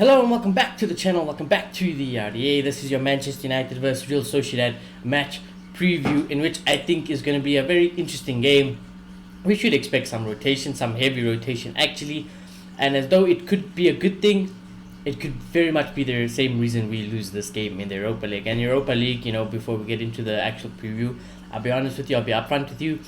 Hello and welcome back to the channel, welcome back to the RDA. This is your Manchester United vs Real Sociedad match preview, in which I think is going to be a very interesting game. We should expect some rotation, some heavy rotation actually, and as though it could be a good thing, it could very much be the same reason we lose this game in the Europa League. And Europa League, before we get into the actual preview, I'll be honest with you, I'll be upfront with you,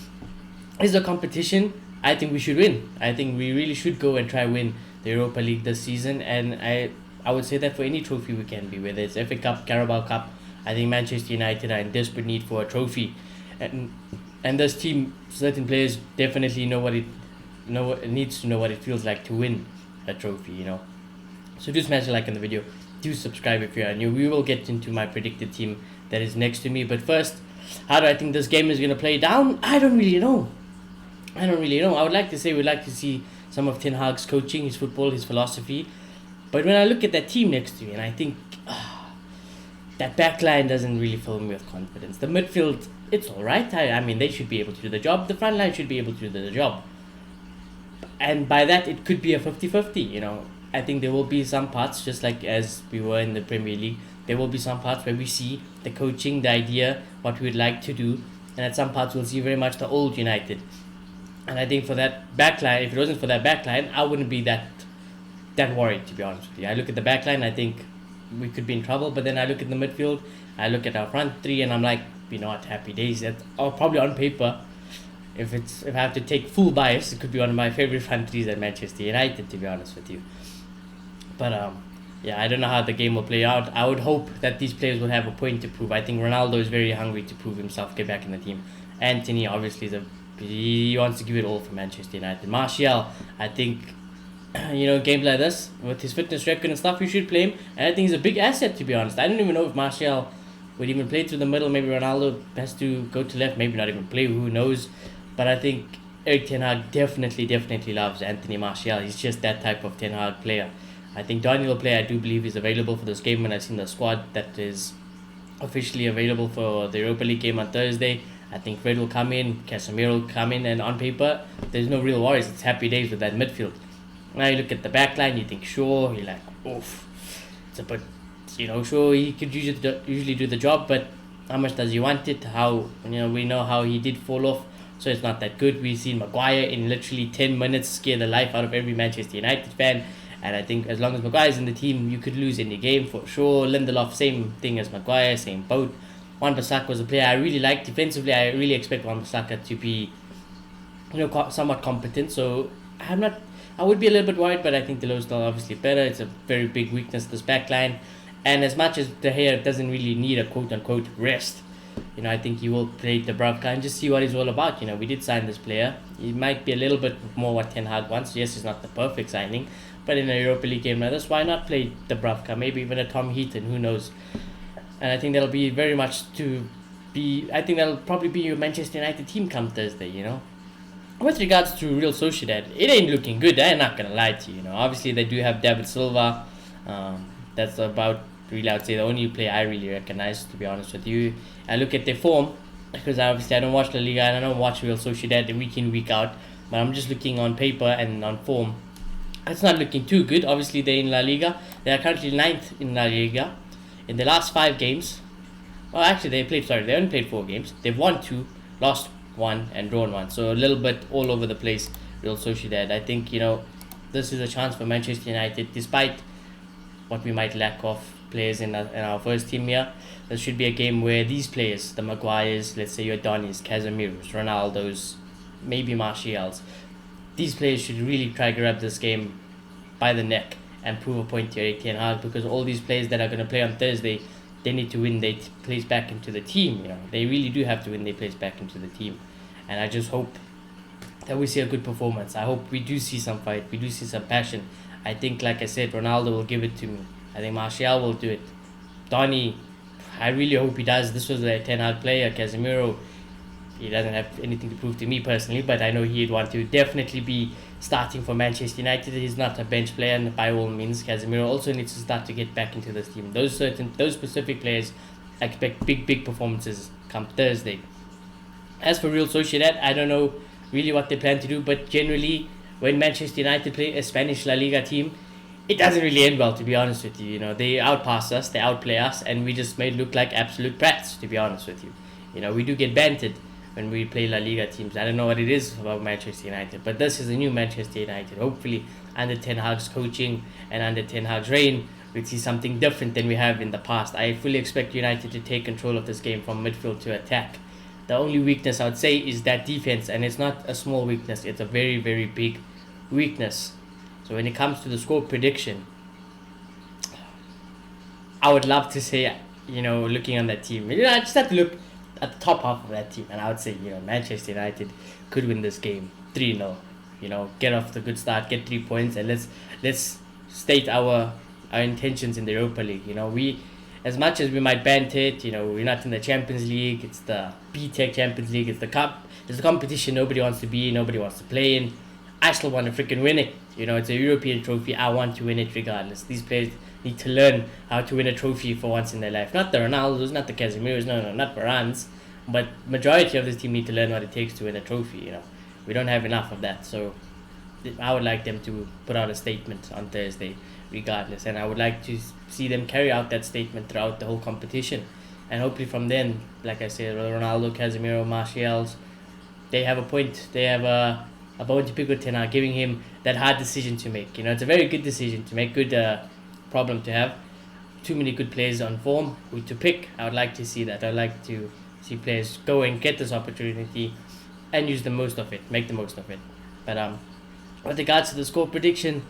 is a competition I think we should win. I think we really should go and try win the Europa League this season, and I would say that for any trophy we can be, whether it's FA Cup, Carabao Cup. I think Manchester United are in desperate need for a trophy, and this team, certain players definitely needs to know what it feels like to win a trophy. So do smash a like on the video, do subscribe if you are new. We will get into my predicted team that is next to me, but first, how do I think this game is going to play down? I don't really know. I would like to say we'd like to see some of Ten Hag's coaching, his football, his philosophy. But when I look at that team next to me, and I think that back line doesn't really fill me with confidence. The midfield, it's alright. I mean, they should be able to do the job. The front line should be able to do the job. And by that, it could be a 50-50, I think there will be some parts, just like as we were in the Premier League, there will be some parts where we see the coaching, the idea, what we would like to do. And at some parts, we'll see very much the old United. And I think for that backline, if it wasn't for that backline, I wouldn't be that worried, to be honest with you. I look at the backline, I think we could be in trouble. But then I look at the midfield, I look at our front three, and I'm like, what, happy days. Probably on paper, if I have to take full bias, it could be one of my favorite front threes at Manchester United, to be honest with you. But I don't know how the game will play out. I would hope that these players will have a point to prove. I think Ronaldo is very hungry to prove himself, get back in the team. Anthony obviously he wants to give it all for Manchester United. Martial, I think, games like this, with his fitness record and stuff, you should play him. And I think he's a big asset, to be honest. I don't even know if Martial would even play through the middle. Maybe Ronaldo has to go to left, maybe not even play, who knows. But I think Eric Ten Hag definitely loves Anthony Martial. He's just that type of Ten Hag player. I think Daniel Play, I do believe, is available for this game. When I've seen the squad that is officially available for the Europa League game on Thursday, I think Fred will come in, Casemiro will come in, and on paper, there's no real worries. It's happy days with that midfield. Now you look at the back line, you think, sure, you're like, oof. It's a bit, sure, he could usually do the job, but how much does he want it? We know how he did fall off, so it's not that good. We've seen Maguire in literally 10 minutes scare the life out of every Manchester United fan, and I think as long as Maguire's in the team, you could lose any game for sure. Lindelof, same thing as Maguire, same boat. Wan-Bissaka was a player I really like. Defensively, I really expect Wan-Bissaka to be, somewhat competent. So I would be a little bit worried, but I think Delo's still obviously better. It's a very big weakness, this back line. And as much as De Gea doesn't really need a quote-unquote rest, I think he will play Dubravka and just see what he's all about. We did sign this player. He might be a little bit more what Ten Hag wants. Yes, it's not the perfect signing, but in a Europa League game like this, why not play Dubravka? Maybe even a Tom Heaton, who knows? And I think that'll be very much I think that'll probably be your Manchester United team come Thursday, With regards to Real Sociedad, it ain't looking good, I'm not going to lie to you, Obviously, they do have David Silva. That's about, really, I would say, the only player I really recognize, to be honest with you. I look at their form, because obviously I don't watch La Liga and I don't watch Real Sociedad week in, week out. But I'm just looking on paper and on form. It's not looking too good. Obviously, they're in La Liga. They are currently 9th in La Liga. In the last 5 games, well, actually, they only played 4 games. They've won 2, lost 1, and drawn 1. So a little bit all over the place, Real Sociedad. I think, this is a chance for Manchester United, despite what we might lack of players in our first team here. This should be a game where these players, the Maguires, let's say your Donnies, Casemiros, Ronaldos, maybe Martials, these players should really try to grab this game by the neck and prove a point to Eric Ten Hag, because all these players that are going to play on Thursday, they need to win their place back into the team. They really do have to win their place back into the team, and I just hope that we see a good performance. I hope we do see some fight, we do see some passion. I think, like I said, Ronaldo will give it to me. I think Martial will do it. Donny, I really hope he does. This was a Ten Hag player. Casemiro, he doesn't have anything to prove to me personally, but I know he'd want to definitely be starting for Manchester United. He's not a bench player, and by all means, Casemiro also needs to start to get back into this team. Those specific players, I expect big performances come Thursday. As for Real Sociedad, I don't know really what they plan to do, but generally, when Manchester United play a Spanish La Liga team, it doesn't really end well, to be honest with you. You know, they outpass us, they outplay us, and we just made look like absolute brats, to be honest with you. You know, we do get bantered when we play La Liga teams. I don't know what it is about Manchester United, but this is a new Manchester United. Hopefully, under Ten Hag's coaching and under Ten Hag's reign, we see something different than we have in the past. I fully expect United to take control of this game from midfield to attack. The only weakness I would say is that defense, and it's not a small weakness, it's a very, very big weakness. So when it comes to the score prediction, I would love to say, you know, looking on that team, you know, I just have to look at the top half of that team, and I would say, you know, Manchester United could win this game 3-0. You know, get off the good start, get 3 points, and let's state our intentions in the Europa League. You know, we, as much as we might banter it, you know, we're not in the Champions League. It's the B-Tech Champions League. It's the cup. It's the competition nobody wants to be, nobody wants to play in. I still want to freaking win it. You know, it's a European trophy. I want to win it regardless. These players need to learn how to win a trophy for once in their life. Not the Ronaldos, not the Casemiros, no, not Varans. But majority of this team need to learn what it takes to win a trophy, you know. We don't have enough of that. So I would like them to put out a statement on Thursday regardless. And I would like to see them carry out that statement throughout the whole competition. And hopefully from then, like I said, Ronaldo, Casemiro, Martials, they have a point. They have a bone to pick with Ten Hag, giving him that hard decision to make. You know, it's a very good decision to make, good problem to have. Too many good players on form, who to pick. I would like to see that. I'd like to see players go and get this opportunity and use the most of it, make the most of it. But with regards to the score prediction,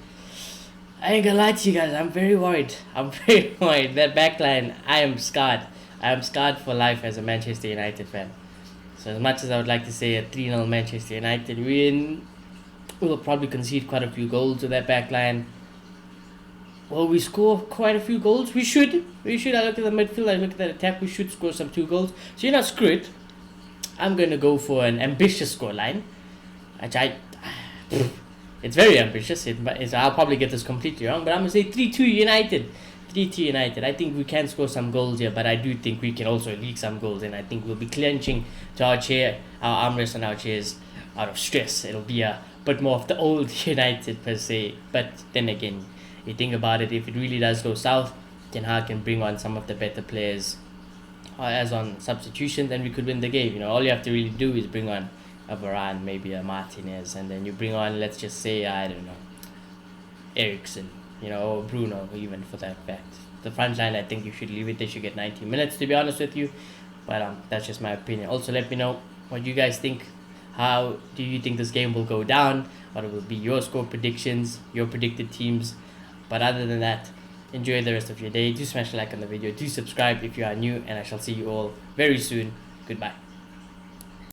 I ain't gonna lie to you guys, I'm very worried. I'm very worried. That backline, I am scarred. I am scarred for life as a Manchester United fan. So as much as I would like to say a 3-0 Manchester United win, we'll probably concede quite a few goals to that backline. Will we score quite a few goals? We should. I look at the midfield, I look at the attack, we should score some 2 goals. So you're not screwed. I'm going to go for an ambitious scoreline. It's very ambitious. I'll probably get this completely wrong, but I'm going to say 3-2 United. 3-2 United. I think we can score some goals here, but I do think we can also leak some goals, and I think we'll be clenching to our armrests and our chairs out of stress. It'll be a bit more of the old United per se. But then again, you think about it, if it really does go south, Ten Hag can bring on some of the better players as on substitution, then we could win the game. You know, all you have to really do is bring on a Varane, maybe a Martinez, and then you bring on, let's just say, I don't know, Ericsson, you know, or Bruno, even for that fact. The front line, I think you should leave it. They should get 90 minutes, to be honest with you. But that's just my opinion. Also, let me know what you guys think. How do you think this game will go down? What will be your score predictions, your predicted teams? But other than that, enjoy the rest of your day. Do smash a like on the video. Do subscribe if you are new, and I shall see you all very soon. Goodbye.